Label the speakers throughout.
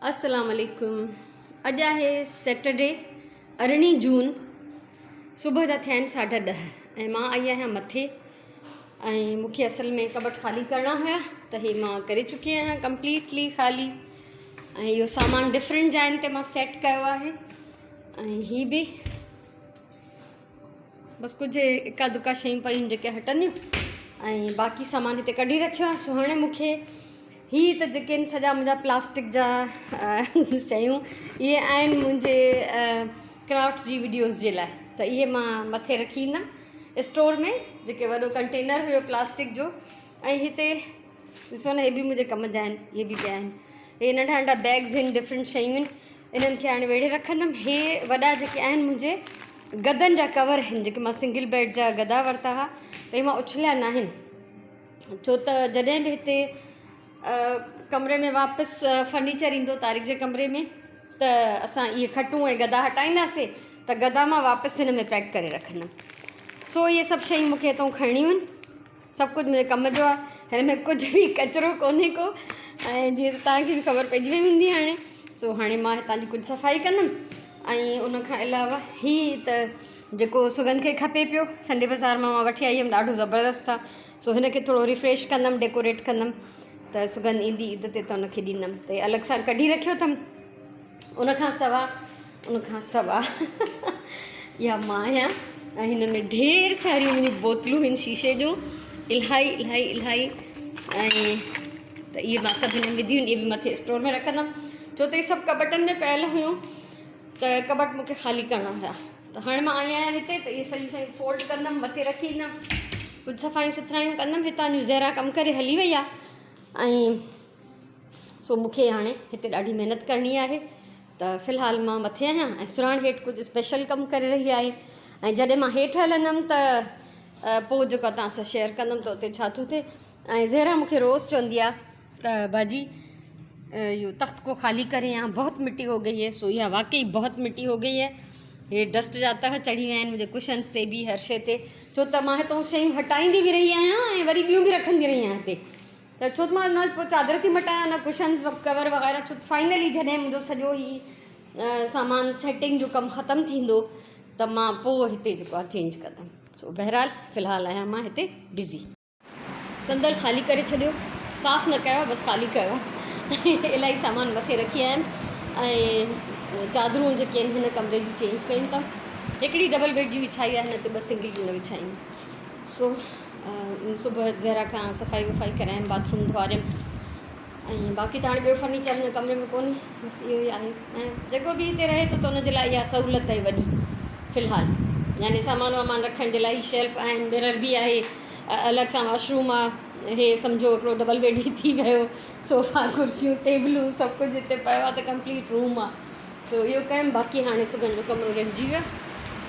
Speaker 1: अस्सलाम वालेकुम। अॼु आहे सैटरडे 18 जून। सुबुह जा थिया आहिनि 10:30 ऐं मां आई आहियां मथे ऐं मूंखे असल में कबट ख़ाली करणा हुया त हे मां करे चुकी आहियां कंप्लीटली ख़ाली। ऐं इहो सामान डिफरेंट जाइनि ते मां सेट कयो आहे ऐं हीअ बि बसि कुझु इका दुका शयूं पयूं जेके हटंदियूं ऐं बाक़ी सामान हिते कढी रखियो आहे। सो हाणे मूंखे हीअ त जेके आहिनि सॼा मुंहिंजा प्लास्टिक जा शयूं इहे आहिनि मुंहिंजे क्राफ्ट्स जी वीडियोज़ जे लाइ, त इहे मां मथे रखी ईंदमि स्टोर में, जेके वॾो कंटेनर हुयो प्लास्टिक जो। ऐं हिते ॾिसो न, इहे बि मुंहिंजे कम जा आहिनि, इहे बि पिया आहिनि, इहे नंढा नंढा बैग्स आहिनि, डिफरेंट शयूं आहिनि, इन्हनि खे हाणे वेड़े रखंदमि। इहे वॾा जेके आहिनि मुंहिंजे गदनि जा कवर आहिनि, जेके मां सिंगल बेड जा गदा वरिता हुआ, त इहे मां उछलिया न आहिनि, छो त जॾहिं बि हिते कमरे में वापसि फर्नीचर ईंदो तारीख़ जे कमरे में, त असां इहे खटूं ऐं गदा हटाईंदासीं, त गदा मां वापसि हिन में पैक करे रखंदमि। सो इहे सभु शयूं मूंखे हितां खणणियूं आहिनि, सभु कुझु मुंहिंजे कम जो आहे, हिन में कुझु बि कचिरो कोन्हे को। ऐं जीअं त तव्हांखे बि ख़बर पइजी वई हूंदी हाणे। सो हाणे मां हितां जी कुझु सफ़ाई कंदमि ऐं उनखां अलावा हीअ त जेको सुगंध खे खपे पियो, संडे बाज़ार मां वठी आई हुयमि, ॾाढो ज़बरदस्तु आहे। सो हिनखे थोरो रिफ्रेश कंदमि, डेकोरेट कंदमि, त सुगंध ईंदी ईद ते त उनखे ॾींदमि, त इहे अलॻि सां कढी रखियो अथमि। उनखां सवाइ इहा मां आहियां ऐं हिन में ढेर सारियूं मुंहिंजी बोतलूं आहिनि शीशे जूं, इलाही इलाही इलाही। ऐं त इहे मां सभु हिन में विधियूं आहिनि, इहे बि मथे स्टोर में रखंदमि, छो त इहे सभु कबटनि में पियल हुयूं, त कबट मूंखे ख़ाली करणा हुया। त हाणे मां आई आहियां हिते, त इहे सॼियूं शयूं फोल्ड कंदमि, मथे रखी ईंदमि, कुझु सफ़ाइयूं सुथरायूं कंदमि। हितां जूं ज़हरा कमु करे हली वई आहे ऐं सो मूंखे हाणे हिते ॾाढी महिनत करणी आहे, त फ़िलहालु मां मथे आहियां ऐं सुराण हेठि कुझु स्पेशल कमु करे रही आहे। ऐं जॾहिं मां हेठि हलंदमि त पोइ जेको आहे तव्हां सां शेयर कंदमि त उते छा थो थिए। ऐं ज़हरा मूंखे रोज़ु चवंदी आहे त भाजी इहो तख़्त को ख़ाली करें, यहाँ बहुत मिट्टी हो गई है। सो इहा वाकई बहुत मिट्टी हो गई है, हे डस्ट जा तह चढ़ी विया आहिनि मुंहिंजे कुशन्स ते बि, हर शइ ते, छो त मां हितां शयूं हटाईंदी बि रही आहियां ऐं वरी ॿियूं बि रखंदी रही आहियां हिते। त छो त मां न पोइ चादर थी मटायां, न कुशन्स कवर वग़ैरह, छो त फाइनली जॾहिं मुंहिंजो सॼो ई सामान सेटिंग जो कमु ख़तमु थींदो त मां पोइ हिते जेको आहे चेंज कंदमि। सो बहरहाल फ़िलहालु आहियां मां हिते बिज़ी। संदल ख़ाली करे छॾियो, साफ़ु न कयो, बसि ख़ाली कयो। इलाही सामान मथे रखी आयमि ऐं चादरूं जेके आहिनि हिन कमरे जी चेंज कयूं था। हिकिड़ी डबल बेड जी विछाई आहे, हिन ते ॿ सिंगल जूं न विछायूं। सो सुबुह ज़हरा खां सफ़ाई वफ़ाई करायमि, बाथरूम धोआरियमि ऐं बाक़ी त हाणे ॿियो फर्नीचर हिन कमरे में कोन्हे, बसि इहो ई आहे। ऐं जेको बि हिते रहे थो त हुनजे लाइ इहा सहूलियत आहे वॾी फ़िलहालु, यानी सामान वामान रखण जे लाइ शेल्फ आहिनि, मिरर बि आहे, अलॻि सां वॉशरूम आहे, हे सम्झो हिकिड़ो डबल बेड ई थी वियो, सोफ़ा कुर्सियूं टेबलूं सभु कुझु हिते पियो आहे, त कंप्लीट रूम आहे। सो इहो कयमि, बाक़ी हाणे सुगंध जो कमरो रहिजी वियो आहे,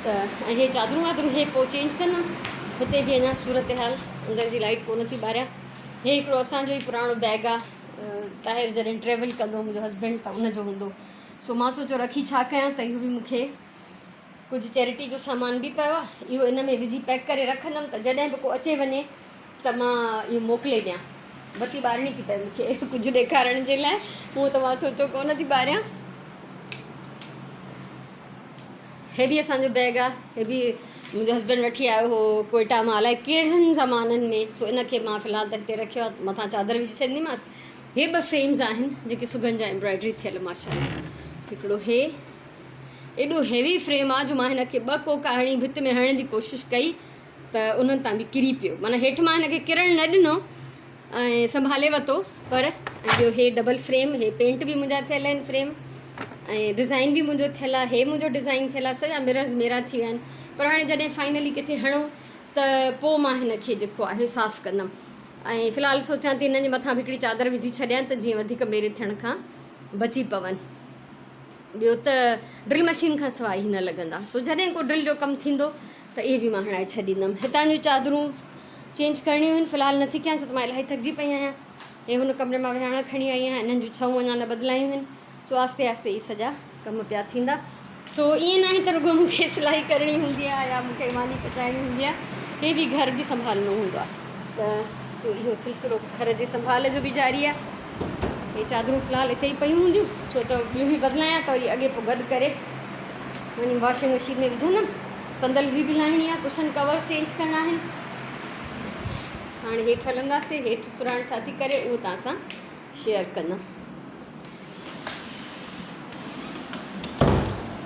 Speaker 1: त ऐं हे चादरूं वादरूं हे पोइ चेंज कंदमि। हिते बि अञा सूरत हाल, अंदरि जी लाइट कोन थी ॿारियां। हे हिकिड़ो असांजो ई पुराणो बैग आहे, ॿाहिरि जॾहिं ट्रेवल कंदो मुंहिंजो हस्बैंड त उनजो हूंदो। सो मां सोचियो रखी छा कयां, त इहो बि मूंखे कुझु चैरिटी जो सामान बि पियो आहे, इहो इन में विझी पैक करे रखंदमि, त जॾहिं बि को अचे वञे त मां इहो मोकिले ॾियां। बत्ती ॿारणी थी पए मूंखे कुझु ॾेखारण जे लाइ, हूअं त मां सोचियो कोन थी ॿारियां। हे बि असांजो बैग आहे, हे बि मुंहिंजो हस्बैंड वठी आयो हो कोयटा मां, अलाए कहिड़नि ज़माननि में। सो इनखे मां फ़िलहालु त हिते रखियो आहे, मथां चादर विझी छॾींदीमांसि। हे ॿ फ्रेम्स आहिनि जेके सुगंध जा एम्ब्रॉयडरी थियल माशाल्लाह। हिकिड़ो हे एॾो हैवी फ्रेम आहे जो मां हिनखे 2 कोका हणी भित में हणण जी कोशिशि कई त उन्हनि तां बि किरी पियो, माना हेठि मां हिनखे किरण न ॾिनो ऐं संभाले वरितो। पर ॿियो हे डबल फ्रेम, हे पेंट बि मुंहिंजा थियल आहिनि फ्रेम, ऐं डिज़ाइन बि मुंहिंजो थियल आहे, हे मुंहिंजो डिज़ाइन थियल आहे, सॼा मिरर्स मेरा थी विया आहिनि। पर हाणे जॾहिं फाइनली किथे हणूं त पोइ मां हिनखे जेको आहे साफ़ु कंदमि। ऐं फ़िलहालु सोचां थी हिन जे मथां बि हिकिड़ी चादर विझी छॾियां, त जीअं वधीक मेरे थियण खां बची पवनि। ॿियो त ड्रिल मशीन खां सवाइ ई न लॻंदा। सो जॾहिं को ड्रिल जो कमु थींदो त इहे बि मां हणाए छॾींदमि। हितां जूं चादरूं चेंज करणियूं आहिनि, फ़िलहालु नथी कयां छो त मां इलाही थकिजी पई आहियां। हे हुन कमरे मां विहाण खणी आई आहियां, हिननि जूं छऊं अञा न बदिलायूं आहिनि। सो आस्ते आस्ते इहे सॼा कम पिया थींदा। सो ईअं न आहे त रुॻो मूंखे सिलाई करणी हूंदी आहे या मूंखे मानी पचाइणी हूंदी आहे, हे बि घर बि संभालणो हूंदो आहे। त सो इहो सिलसिलो घर जे संभाल जो बि जारी आहे। ये चादरूं फ़िलहाल हिते ई पयूं हूंदियूं छो त ॿियूं बि बदिलायां त वरी अॻे पोइ गॾु करे वञी वॉशिंग मशीन में विझंदमि। संदल जी बि लाहिणी आहे, कुशन कवर चेंज करणा आहिनि। हाणे हेठि हलंदासीं, हेठि सुराण छा थी करे उहो तव्हां सां शेयर कंदमि।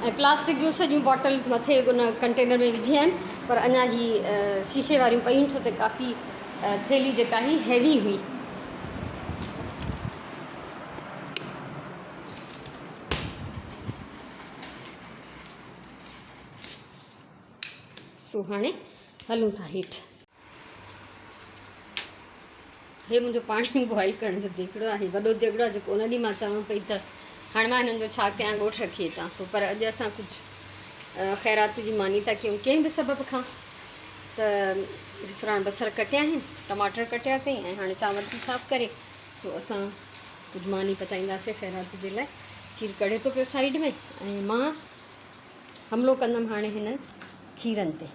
Speaker 1: ऐं प्लास्टिक जूं सॼियूं बॉटल्स मथे उन कंटेनर में विझी आहिनि, पर अञा ही शीशे वारियूं पयूं छो त काफ़ी थैली जेका ही हैवी हुई। सो हाणे हलूं था हेठि। हे मुंहिंजो पाणी बॉइल करण जो देगिड़ो आहे, वॾो देगिड़ो आहे जेको उन ॾींहुं मां चवां पई त हाणे मां हिननि जो छा कयां, ॻोठु रखी अचां सो, पर अॼु असां कुझु ख़ैरात जी मानी था कयूं कंहिं बि सबब खां। त सुराण बसर कटिया आहिनि, टमाटर कटिया अथई ऐं हाणे चांवर थी साफ़ करे, सो असां कुझु मानी पचाईंदासीं ख़ैरात जे लाइ। खीर कढे थो पियो साइड में ऐं मां हमिलो कंदमि हाणे हिननि खीरनि ते।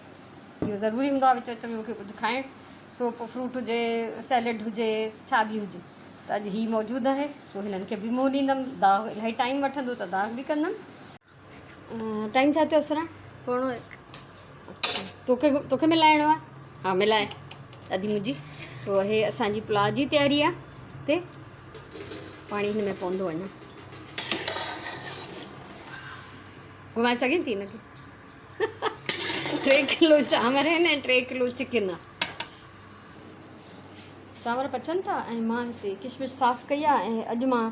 Speaker 1: इहो ज़रूरी हूंदो आहे विच विच में मूंखे कुझु खाइणु, सो पोइ फ्रूट हुजे, सैलेड हुजे, छा बि हुजे। त अॼु हीउ मौजूदु आहे, सो हिननि खे बि मोह ॾींदमि। दाग इलाही टाइम वठंदो त दाग बि कंदमि। टाइम छा थियो सुरण पोणो आहे? तोखे मिलाइणो आहे? हा मिलाए अदी मुंहिंजी। सो हे असांजी पुलाउ जी तयारी आहे। ते पाणी हिन में पवंदो अञा, घुमाए सघे थी हिनखे। 3 किलो चांवर आहिनि ऐं 3 किलो चिकन आहे। चांवर पचनि था ऐं मां हिते किशमिश साफ़ु कई आहे ऐं अॼु मां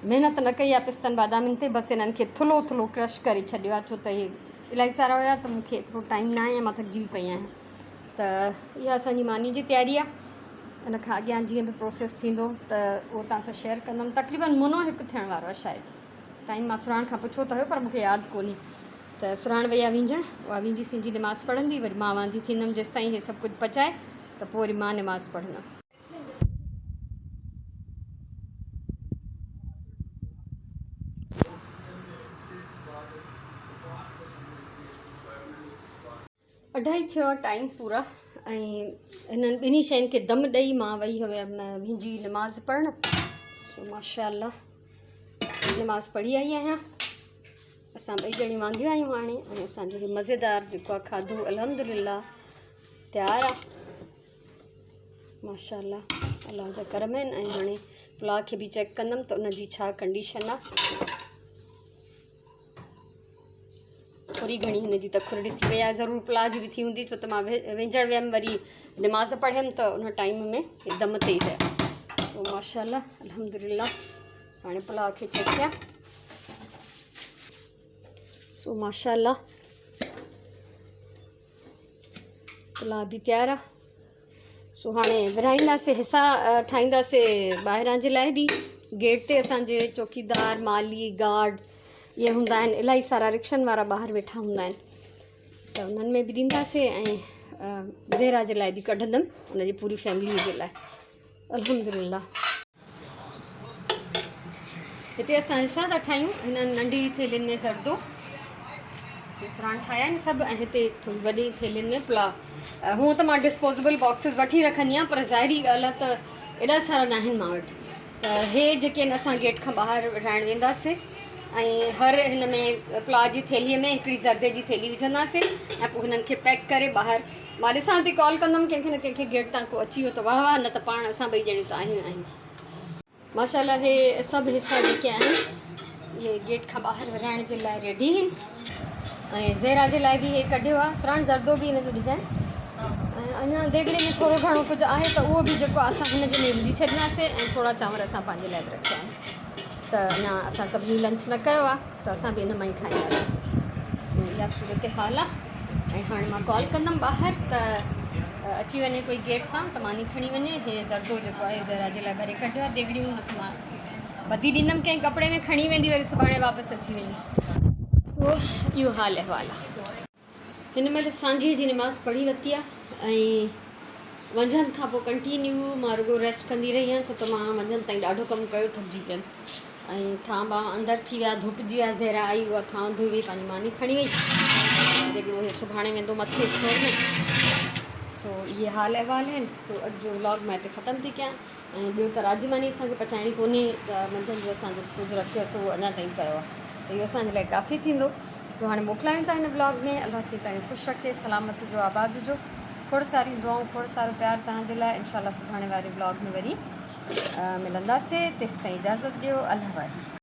Speaker 1: महिनत न कई आहे पिस्तनि बादामनि ते, बसि हिननि खे थुलो थुलो क्रश करे छॾियो आहे छो त इहे इलाही सारा हुया त मूंखे एतिरो टाइम न आहे ऐं मां थकिजी बि पई आहियां। त इहा असांजी मानी जी तयारी आहे। इन खां अॻियां जीअं बि प्रोसेस थींदो त उहो तव्हां सां शेयर कंदमि। तक़रीबन मुनो 1 थियण वारो आहे शायदि, टाइम मां सुराण खां पुछो त हुयो पर मूंखे यादि कोन्हे। त सुराण वई आहे विंझण, उहा विंझी सिंजी निमाज़ पढ़ंदी, वरी मां वांदी थींदमि जेसि ताईं इहे सभु कुझु पचाए, त पोइ वरी मां निमाज़ पढ़ंदमि। अढाई थियो आहे टाइम पूरा ऐं हिननि ॿिन्ही शयुनि खे दम ॾेई मां वई हुयमि मुंहिंजी निमाज़ पढ़णु। सो माशाअल्लाह निमाज़ पढ़ी आई आहियां। असां ॿई ॼणियूं वांदियूं आहियूं हाणे ऐं असांजो इहो मज़ेदार जेको आहे खाधो अल्हम्दुलिल्लाह तयारु आहे। माशाअल्लाह अलाह जा करम आहिनि। ऐं हाणे पुलाउ खे बि चेक कंदमि त उनजी छा कंडीशन आहे। थोरी घणी हिनजी त खुरड़ी थी वई आहे, ज़रूरु पुलाउ जी बि थी हूंदी छो त मां विंझण वियमि, वरी निमाज़ पढ़ियमि त उन टाइम में दम ते ई विया। सो माशाअल्लाह अल्हम्दुलिल्लाह हाणे पुलाउ खे चेक कयां। सो माशाअल्लाह पुलाउ बि तयारु आहे। सो हाणे विराईंदासीं, हिसा ठाहींदासीं ॿाहिरां जे लाइ बि। गेट ते असांजे चौकीदार, माली, गार्ड इहे हूंदा आहिनि, इलाही सारा रिक्शनि वारा ॿाहिरि वेठा हूंदा आहिनि, त उन्हनि में बि ॾींदासीं ऐं ज़ेरा जे लाइ बि कढंदमि, उनजी पूरी फैमिली जे लाइ अल्हम्दुलिल्लाह। हिते असां हिसा था ठाहियूं हिननि नंढी थेलियुनि में ज़रदो सुराण ठाहिया आहिनि सभु, ऐं हिते थोरी वॾी थेलियुनि में पुलाउ। हूअं त मां डिस्पोजेबल बॉक्सिस वठी रखंदी आहियां, पर ज़ाहिरी ॻाल्हि आहे त एॾा सारा न आहिनि मां वटि। त हे जेके आहिनि असां गेट खां ॿाहिरि विराइणु वेंदासीं ऐं हर हिन में पुलाउ जी थैलीअ में हिकिड़ी ज़र्दे जी थैली विझंदासीं ऐं पोइ हिननि खे पैक करे ॿाहिरि मां ॾिसां थी, कॉल कंदमि कंहिंखे न कंहिंखे गेट तां को अची वियो त वाह वाह, न त पाण असां ॿई ॼणियूं त आहियूं। माशाअल्लाह हे सभु हिसा जेके आहिनि इहे गेट खां ॿाहिरि विराइण जे लाइ रेडी आहिनि। ऐं ज़ेरा जे लाइ बि हे कढियो आहे सुराण, ज़रदो बि हिन जो डिजाइन। ऐं अञा देगिड़े में थोरो घणो कुझु आहे त उहो बि जेको असां हिन जे में विझी छॾींदासीं ऐं थोरा चांवर असां पंहिंजे लाइ बि रखिया आहिनि। त अञा असां सभिनी लंच न कयो आहे त असां बि हिन मां ई खाईंदासीं। सो इहा सूरत हाल आहे। ऐं हाणे मां कॉल कंदमि ॿाहिरि त अची वञे कोई गेट तां त मानी खणी वञे। हे ज़रदो जेको आहे ज़रा जे लाइ भरे कढियो आहे, देगिड़ियूं न त मां ॿधी ॾींदमि कंहिं कपिड़े में, खणी वेंदी वरी सुभाणे वापसि अची वेंदी। सो इहो हाल अहिवाल आहे। हिन महिल सांझी जी निमाज़ पढ़ी वरिती आहे ऐं मंझंदि खां पोइ कंटिन्यू मां रुगो रेस्ट कंदी रही आहियां छो त मां मंझंदि ताईं ॾाढो कमु कयो, थकिजी पियमि। ऐं थां बां अंदरि थी विया, धुपिजी विया, ज़ेरा आई, उहा थां धोई वई, पंहिंजी मानी खणी वई, देगिड़ो हे सुभाणे वेंदो मथे स्टोर में। सो इहे हाल अहिवाल आहिनि। सो अॼु जो व्लॉग मां हिते ख़तमु थी कयां ऐं ॿियो त राजमानी असांखे पचाइणी कोन्हे, त मंझंदि जो असांजो कुझु रखियोसीं उहो अञा ताईं पियो आहे, त इहो असांजे लाइ काफ़ी थींदो। सो हाणे मोकिलायूं था हिन ब्लॉग में। अलाह से तव्हांखे ख़ुशि रखे, सलामत जो, आबाद जो। खोड़ सारी दुआऊं, खोड़ सारो प्यार तव्हांजे लाइ। इंशाल्लाह सुभाणे वारे ब्लॉग में वरी मिलंदासीं। तेसिताईं इजाज़त ॾियो। अल्लाह वाहे।